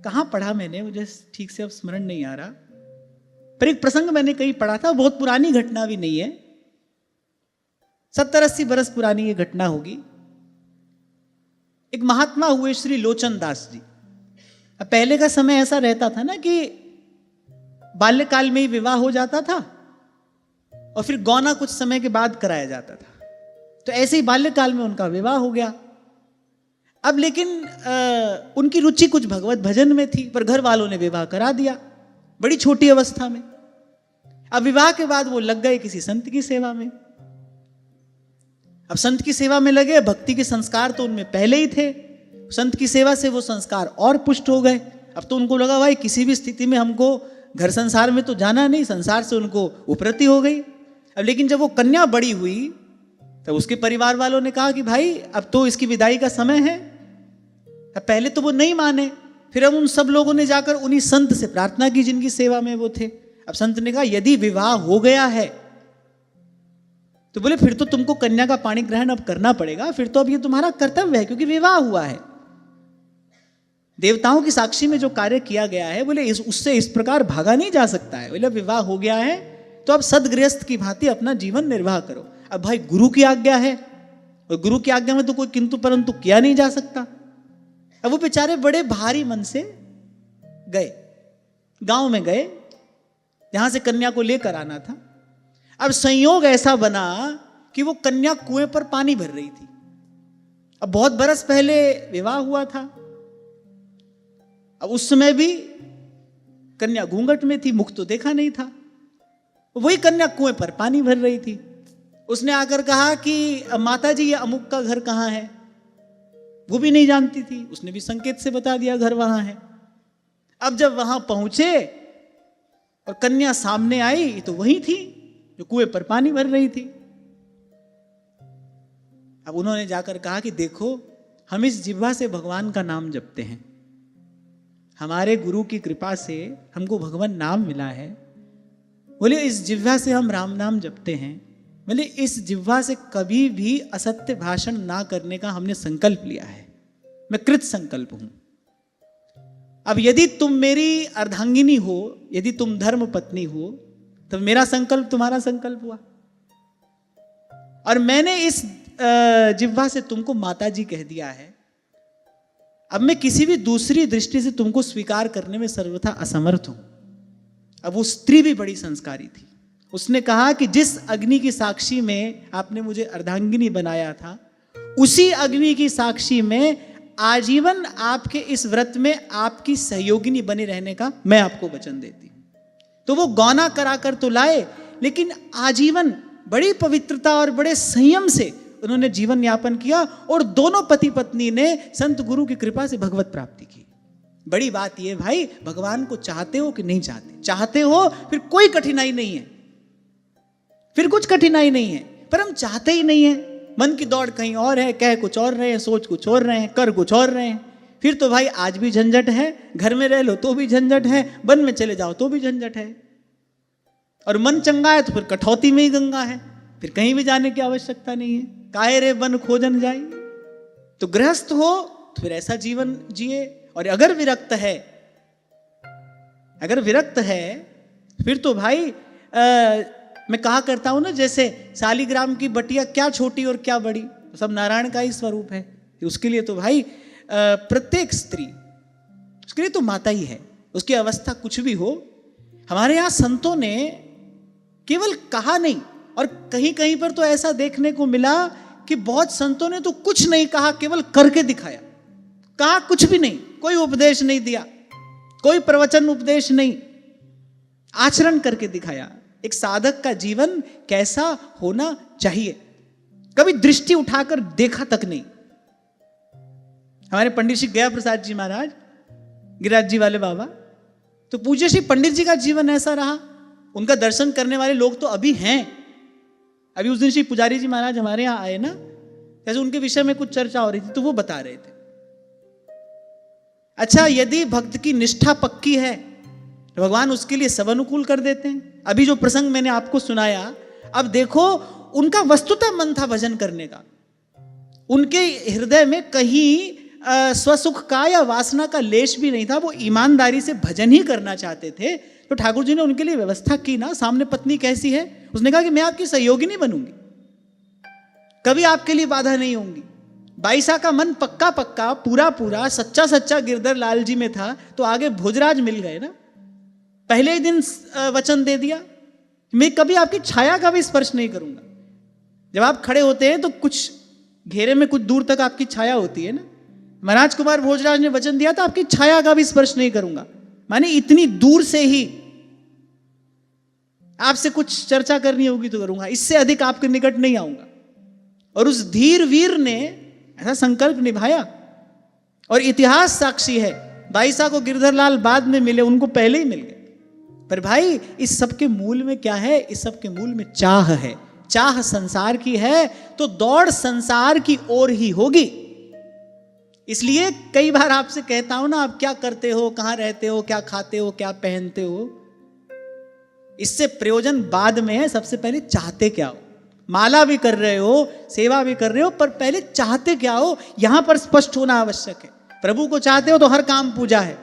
कहाँ पढ़ा मैंने, मुझे ठीक से अब स्मरण नहीं आ रहा, पर एक प्रसंग मैंने कहीं पढ़ा था, बहुत पुरानी घटना भी नहीं है, 70-80 बरस पुरानी ये घटना होगी। एक महात्मा हुए श्री लोचन दास जी। अब पहले का समय ऐसा रहता था ना कि बाल्यकाल में ही विवाह हो जाता था और फिर गौना कुछ समय के बाद कराया जाता था। तो ऐसे ही बाल्यकाल में उनका विवाह हो गया। अब लेकिन उनकी रुचि कुछ भगवत भजन में थी, पर घर वालों ने विवाह करा दिया बड़ी छोटी अवस्था में। अब विवाह के बाद वो लग गए किसी संत की सेवा में। अब संत की सेवा में लगे, भक्ति के संस्कार तो उनमें पहले ही थे, संत की सेवा से वो संस्कार और पुष्ट हो गए। अब तो उनको लगा भाई किसी भी स्थिति में हमको घर संसार में तो जाना नहीं, संसार से उनको उपरति हो गई। अब लेकिन जब वो कन्या बड़ी हुई तो उसके परिवार वालों ने कहा कि भाई अब तो इसकी विदाई का समय है। अब पहले तो वो नहीं माने, फिर अब उन सब लोगों ने जाकर उन्हीं संत से प्रार्थना की जिनकी सेवा में वो थे। अब संत ने कहा यदि विवाह हो गया है तो बोले फिर तो तुमको कन्या का पाणी ग्रहण अब करना पड़ेगा, फिर तो अब ये तुम्हारा कर्तव्य है क्योंकि विवाह हुआ है। देवताओं की साक्षी में जो कार्य किया गया है, बोले उससे इस प्रकार भागा नहीं जा सकता है। बोले विवाह हो गया है तो अब सदगृहस्थ की भांति अपना जीवन निर्वाह करो। अब भाई गुरु की आज्ञा है और गुरु की आज्ञा में तो कोई किंतु परंतु किया नहीं जा सकता। अब वो बेचारे बड़े भारी मन से गए, गांव में गए जहां से कन्या को लेकर आना था। अब संयोग ऐसा बना कि वो कन्या कुएं पर पानी भर रही थी। अब बहुत बरस पहले विवाह हुआ था। अब उस समय भी कन्या घूंघट में थी, मुख तो देखा नहीं था। वही कन्या कुएं पर पानी भर रही थी। उसने आकर कहा कि माता जी ये अमुक का घर कहाँ है, वो भी नहीं जानती थी। उसने भी संकेत से बता दिया घर वहां है। अब जब वहां पहुंचे और कन्या सामने आई तो वही थी जो कुएं पर पानी भर रही थी। अब उन्होंने जाकर कहा कि देखो हम इस जिह्वा से भगवान का नाम जपते हैं, हमारे गुरु की कृपा से हमको भगवान नाम मिला है। बोले इस जिह्वा से हम राम नाम जपते हैं। बोले इस जिह्वा से कभी भी असत्य भाषण ना करने का हमने संकल्प लिया है, मैं कृत संकल्प हूं। अब यदि तुम मेरी अर्धांगिनी हो, यदि तुम धर्म पत्नी हो, तो मेरा संकल्प तुम्हारा संकल्प हुआ और मैंने इस जिह्वा से तुमको माता जी कह दिया है। अब मैं किसी भी दूसरी दृष्टि से तुमको स्वीकार करने में सर्वथा असमर्थ हूं। अब वो स्त्री भी बड़ी संस्कारी थी। उसने कहा कि जिस अग्नि की साक्षी में आपने मुझे अर्धांगिनी बनाया था, उसी अग्नि की साक्षी में आजीवन आपके इस व्रत में आपकी सहयोगिनी बने रहने का मैं आपको वचन देती हूं। तो वो गौना कराकर तो लाए, लेकिन आजीवन बड़ी पवित्रता और बड़े संयम से उन्होंने जीवन यापन किया और दोनों पति पत्नी ने संत गुरु की कृपा से भगवत प्राप्ति की। बड़ी बात यह भाई, भगवान को चाहते हो कि नहीं चाहते, चाहते हो फिर कोई कठिनाई नहीं है, फिर कुछ कठिनाई नहीं है, पर हम चाहते ही नहीं है। मन की दौड़ कहीं और है, कह कुछ और रहे हैं, सोच कुछ और रहे हैं, कर कुछ और रहे हैं। फिर तो भाई आज भी झंझट है, घर में रह लो तो भी झंझट है, वन में चले जाओ तो भी झंझट है, और मन चंगा है तो फिर कठौती में ही गंगा है, फिर कहीं भी जाने की आवश्यकता नहीं है। काहे रे वन खोजन जाए। तो गृहस्थ हो तो फिर ऐसा जीवन जिए, और अगर विरक्त है फिर तो भाई मैं कहा करता हूं ना, जैसे शालीग्राम की बटिया क्या छोटी और क्या बड़ी, सब नारायण का ही स्वरूप है। उसके लिए तो भाई प्रत्येक स्त्री उसके लिए तो माता ही है, उसकी अवस्था कुछ भी हो। हमारे यहाँ संतों ने केवल कहा नहीं, और कहीं कहीं पर तो ऐसा देखने को मिला कि बहुत संतों ने तो कुछ नहीं कहा, केवल करके दिखाया। कहा कुछ भी नहीं, कोई उपदेश नहीं दिया, कोई प्रवचन उपदेश नहीं, आचरण करके दिखाया। एक साधक का जीवन कैसा होना चाहिए, कभी दृष्टि उठाकर देखा तक नहीं। हमारे पंडित श्री गया प्रसाद जी महाराज, गिरिराज जी वाले बाबा, तो पूज्य श्री पंडित जी का जीवन ऐसा रहा। उनका दर्शन करने वाले लोग तो अभी हैं। अभी उस दिन श्री पुजारी जी महाराज हमारे यहाँ आए ना, जैसे उनके विषय में कुछ चर्चा हो रही थी तो वो बता रहे थे। अच्छा, यदि भक्त की निष्ठा पक्की है तो भगवान उसके लिए सब अनुकूल कर देते हैं। अभी जो प्रसंग मैंने आपको सुनाया, अब देखो उनका वस्तुतः मन था भजन करने का, उनके हृदय में कहीं स्वसुख का या वासना का लेश भी नहीं था, वो ईमानदारी से भजन ही करना चाहते थे। तो ठाकुर जी ने उनके लिए व्यवस्था की ना। सामने पत्नी कैसी है, उसने कहा कि मैं आपकी सहयोगिनी बनूंगी, कभी आपके लिए बाधा नहीं होंगी। बाईसा का मन पक्का पक्का पूरा पूरा सच्चा सच्चा गिरधर लाल जी में था, तो आगे भोजराज मिल गए ना। पहले ही दिन वचन दे दिया, मैं कभी आपकी छाया का भी स्पर्श नहीं करूंगा। जब आप खड़े होते हैं तो कुछ घेरे में कुछ दूर तक आपकी छाया होती है ना। महाराज कुमार भोजराज ने वचन दिया था, आपकी छाया का भी स्पर्श नहीं करूंगा, माने इतनी दूर से ही आपसे कुछ चर्चा करनी होगी तो करूंगा, इससे अधिक आपके निकट नहीं आऊंगा। और उस धीर वीर ने ऐसा संकल्प निभाया, और इतिहास साक्षी है। बाईसा को गिरधरलाल बाद में मिले, उनको पहले ही मिल गए। पर भाई इस सब के मूल में क्या है, इस सब के मूल में चाह है। चाह संसार की है तो दौड़ संसार की ओर ही होगी। इसलिए कई बार आपसे कहता हूं ना, आप क्या करते हो, कहां रहते हो, क्या खाते हो, क्या पहनते हो, इससे प्रयोजन बाद में है। सबसे पहले चाहते क्या हो। माला भी कर रहे हो, सेवा भी कर रहे हो, पर पहले चाहते क्या हो, यहां पर स्पष्ट होना आवश्यक है। प्रभु को चाहते हो तो हर काम पूजा है,